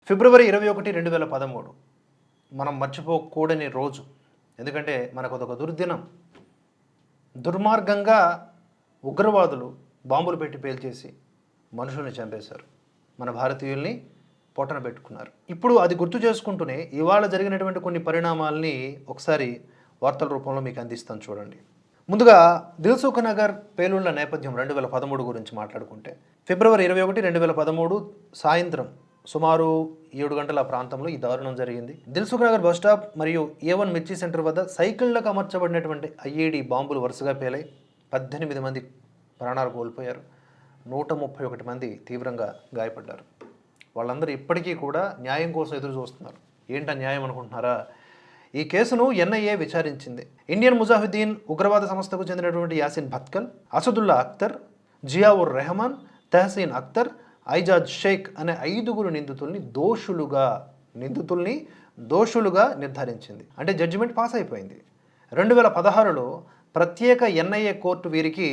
ఫిబ్రవరి 21, 2013 మనం మర్చిపోకూడని రోజు. ఎందుకంటే మనకు అదొక దుర్దినం. దుర్మార్గంగా ఉగ్రవాదులు బాంబులు పెట్టి పేల్చేసి మనుషుల్ని చంపేశారు. మన భారతీయుల్ని పొట్టన పెట్టుకున్నారు. ఇప్పుడు అది గుర్తు చేసుకుంటూనే ఇవాళ జరిగినటువంటి కొన్ని పరిణామాలని ఒకసారి వార్తల రూపంలో మీకు అందిస్తాను చూడండి. ముందుగా దిల్సుఖ్ నగర్ పేలుళ్ల నేపథ్యం 2013 గురించి మాట్లాడుకుంటే ఫిబ్రవరి 21, 2013 సాయంత్రం సుమారు 7 గంటల ప్రాంతంలో ఈ దారుణం జరిగింది. దిల్సుఖ్ నగర్ బస్ స్టాప్ మరియు A1 మిర్చి సెంటర్ వద్ద సైకిళ్లకు అమర్చబడినటువంటి IED బాంబులు వరుసగా పేలాయి. 18 మంది ప్రాణాలు కోల్పోయారు. 131 మంది తీవ్రంగా గాయపడ్డారు. వాళ్ళందరూ ఇప్పటికీ కూడా న్యాయం కోసం ఎదురు చూస్తున్నారు. ఏంటా న్యాయం అనుకుంటున్నారా? ఈ కేసును NIA విచారించింది. ఇండియన్ ముజాహిద్దీన్ ఉగ్రవాద సంస్థకు చెందినటువంటి యాసిన్ భత్కల్, అసదుల్లా అఖ్తర్, జియావుర్ రెహమాన్, తెహసీన్ అఖ్తర్, ఐజాజ్ షేక్ అనే 5 నిందితుల్ని దోషులుగా నిర్ధారించింది. అంటే జడ్జిమెంట్ పాస్ అయిపోయింది. 2016లో ప్రత్యేక NIA కోర్టు వీరికి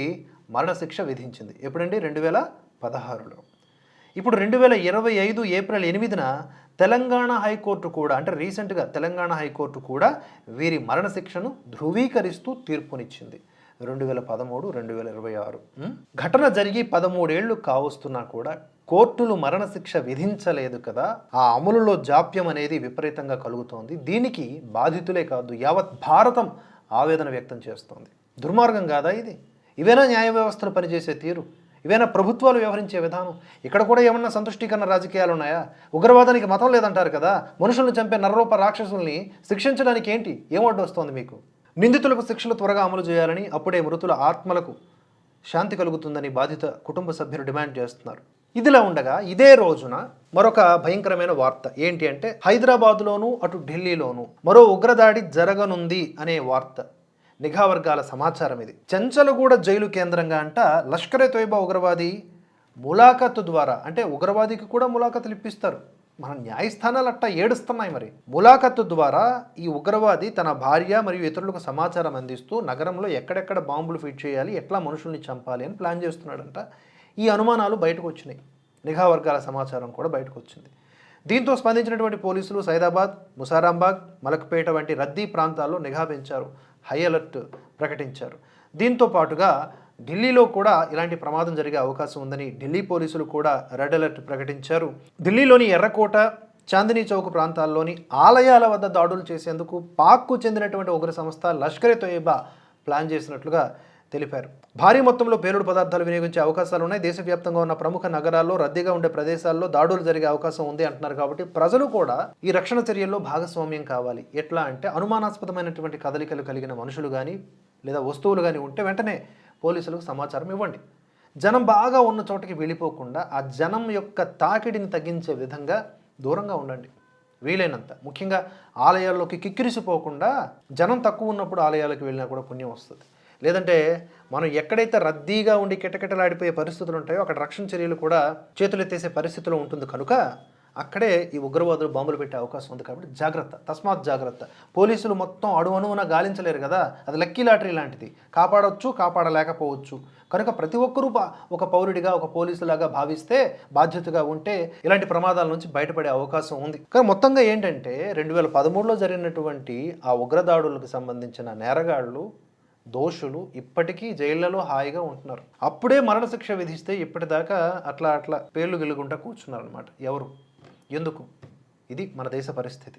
మరణశిక్ష విధించింది. ఎప్పుడండి? 2016లో. ఇప్పుడు 2025 ఏప్రిల్ 8న తెలంగాణ హైకోర్టు కూడా, అంటే రీసెంట్గా తెలంగాణ హైకోర్టు కూడా వీరి మరణశిక్షను ధృవీకరిస్తూ తీర్పునిచ్చింది. 2013, 2026 ఘటన జరిగి 13 ఏళ్లు కావస్తున్నా కూడా కోర్టులు మరణశిక్ష విధించలేదు కదా. ఆ అమలులో జాప్యం అనేది విపరీతంగా కలుగుతోంది. దీనికి బాధితులే కాదు, యావత్ భారతం ఆవేదన వ్యక్తం చేస్తోంది. దుర్మార్గం కాదా ఇది? ఇవేనా న్యాయ వ్యవస్థలు పనిచేసే తీరు? ఇవేనా ప్రభుత్వాలు వ్యవహరించే విధానం? ఇక్కడ కూడా ఏమన్నా సంతుష్టీకరణ రాజకీయాలు ఉన్నాయా? ఉగ్రవాదానికి మతం లేదంటారు కదా. మనుషులను చంపే నరరూప రాక్షసుల్ని శిక్షించడానికి ఏంటి? ఏమడ్డు వస్తోంది మీకు? నిందితులకు శిక్షలు త్వరగా అమలు చేయాలని, అప్పుడే మృతుల ఆత్మలకు శాంతి కలుగుతుందని బాధిత కుటుంబ సభ్యులు డిమాండ్ చేస్తున్నారు. ఇదిలా ఉండగా ఇదే రోజున మరొక భయంకరమైన వార్త ఏంటి అంటే, హైదరాబాద్లోనూ అటు ఢిల్లీలోనూ మరో ఉగ్రదాడి జరగనుంది అనే వార్త. నిఘా వర్గాల సమాచారం ఇది. చెంచలగూడ జైలు కేంద్రంగా అంట లష్కరే తోయిబా ఉగ్రవాది ములాఖతు ద్వారా, అంటే ఉగ్రవాదికి కూడా ములాఖతులు ఇప్పిస్తారు. మన న్యాయస్థానాలు అట్టా ఏడుస్తున్నాయి. మరి ములాఖతు ద్వారా ఈ ఉగ్రవాది తన భార్య మరియు ఇతరులకు సమాచారం అందిస్తూ నగరంలో ఎక్కడెక్కడ బాంబులు ఫిట్ చేయాలి, ఎట్లా మనుషుల్ని చంపాలి అని ప్లాన్ చేస్తున్నాడంట. ఈ అనుమానాలు బయటకు వచ్చినాయి. నిఘా వర్గాల సమాచారం కూడా బయటకు వచ్చింది. దీంతో స్పందించినటువంటి పోలీసులు సైదాబాద్, ముసారాంబాగ్, మలక్పేట వంటి రద్దీ ప్రాంతాల్లో నిఘా పెంచారు. హై అలర్ట్ ప్రకటించారు. దీంతో పాటుగా ఢిల్లీలో కూడా ఇలాంటి ప్రమాదం జరిగే అవకాశం ఉందని ఢిల్లీ పోలీసులు కూడా రెడ్ అలర్ట్ ప్రకటించారు. ఢిల్లీలోని ఎర్రకోట, చాందినీ చౌక్ ప్రాంతాల్లోని ఆలయాల వద్ద దాడులు చేసేందుకు పాక్కు చెందినటువంటి ఉగ్ర సంస్థ లష్కరే తోయిబా ప్లాన్ చేసినట్లుగా తెలిపారు. భారీ మొత్తంలో పేలుడు పదార్థాలు వినియోగించే అవకాశాలు ఉన్నాయి. దేశవ్యాప్తంగా ఉన్న ప్రముఖ నగరాల్లో, రద్దీగా ఉండే ప్రదేశాల్లో దాడులు జరిగే అవకాశం ఉంది అంటున్నారు. కాబట్టి ప్రజలు కూడా ఈ రక్షణ చర్యల్లో భాగస్వామ్యం కావాలి. ఎట్లా అంటే, అనుమానాస్పదమైనటువంటి కదలికలు కలిగిన మనుషులు కానీ లేదా వస్తువులు కానీ ఉంటే వెంటనే పోలీసులకు సమాచారం ఇవ్వండి. జనం బాగా ఉన్న చోటకి వెళ్ళిపోకుండా ఆ జనం యొక్క తాకిడిని తగ్గించే విధంగా దూరంగా ఉండండి వీలైనంత. ముఖ్యంగా ఆలయాల్లోకి కిక్కిరిసిపోకుండా, జనం తక్కువ ఉన్నప్పుడు ఆలయాలకు వెళ్ళినా కూడా పుణ్యం వస్తుంది. లేదంటే మనం ఎక్కడైతే రద్దీగా ఉండి కిటకిటలాడిపోయే పరిస్థితులు ఉంటాయో అక్కడ రక్షణ చర్యలు కూడా చేతులెత్తేసే పరిస్థితిలో ఉంటుంది. కనుక అక్కడే ఈ ఉగ్రవాదులు బాంబులు పెట్టే అవకాశం ఉంది. కాబట్టి జాగ్రత్త, తస్మాత్ జాగ్రత్త. పోలీసులు మొత్తం అణువున గాలించలేరు కదా. అది లక్కీ లాటరీ లాంటిది. కాపాడవచ్చు, కాపాడలేకపోవచ్చు. కనుక ప్రతి ఒక్కరూ ఒక పౌరుడిగా, ఒక పోలీసులాగా భావిస్తే, బాధ్యతగా ఉంటే ఇలాంటి ప్రమాదాల నుంచి బయటపడే అవకాశం ఉంది. కానీ మొత్తంగా ఏంటంటే 2013లో జరిగినటువంటి ఆ ఉగ్రదాడులకు సంబంధించిన నేరగాళ్ళు, దోషులు ఇప్పటికీ జైళ్లలో హాయిగా ఉంటున్నారు. అప్పుడే మరణశిక్ష విధిస్తే ఇప్పటిదాకా అట్లా పేర్లు గెలుగుంటా కూర్చున్నారు అనమాట. ఎవరు? ఎందుకు? ఇది మన దేశ పరిస్థితి.